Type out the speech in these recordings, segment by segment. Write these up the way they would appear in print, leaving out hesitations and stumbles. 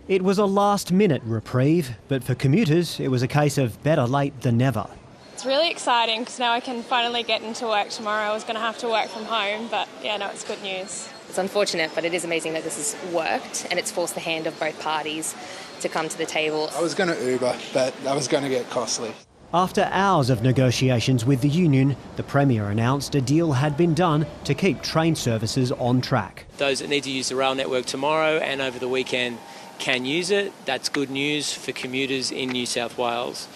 It was a last-minute reprieve, but for commuters it was a case of better late than never. It's really exciting because now I can finally get into work tomorrow. I was going to have to work from home, but yeah, no, it's good news. It's unfortunate, but it is amazing that this has worked and it's forced the hand of both parties to come to the table. I was going to Uber, but that was going to get costly. After hours of negotiations with the union, the Premier announced a deal had been done to keep train services on track. Those that need to use the rail network tomorrow and over the weekend can use it. That's good news for commuters in New South Wales.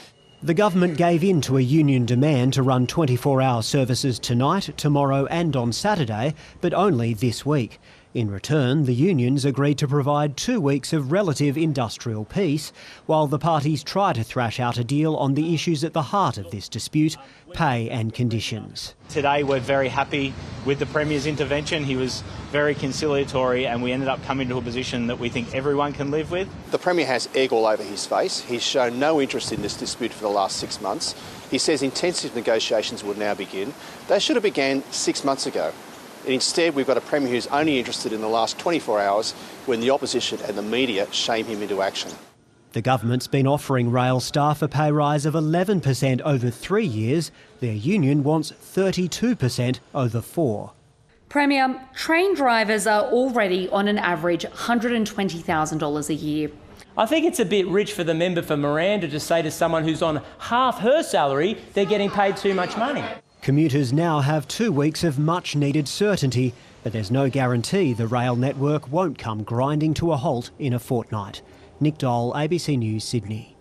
The government gave in to a union demand to run 24-hour services tonight, tomorrow and on Saturday, but only this week. In return, the unions agreed to provide 2 weeks of relative industrial peace, while the parties try to thrash out a deal on the issues at the heart of this dispute, pay and conditions. Today we're very happy with the Premier's intervention. He was very conciliatory and we ended up coming to a position that we think everyone can live with. The Premier has egg all over his face. He's shown no interest in this dispute for the last 6 months. He says intensive negotiations will now begin. They should have began 6 months ago. And instead, we've got a Premier who's only interested in the last 24 hours when the opposition and the media shame him into action. The government's been offering rail staff a pay rise of 11% over 3 years. Their union wants 32% over 4. Premier, train drivers are already on an average $120,000 a year. I think it's a bit rich for the member for Miranda to say to someone who's on half her salary they're getting paid too much money. Commuters now have 2 weeks of much-needed certainty, but there's no guarantee the rail network won't come grinding to a halt in a fortnight. Nick Dole, ABC News, Sydney.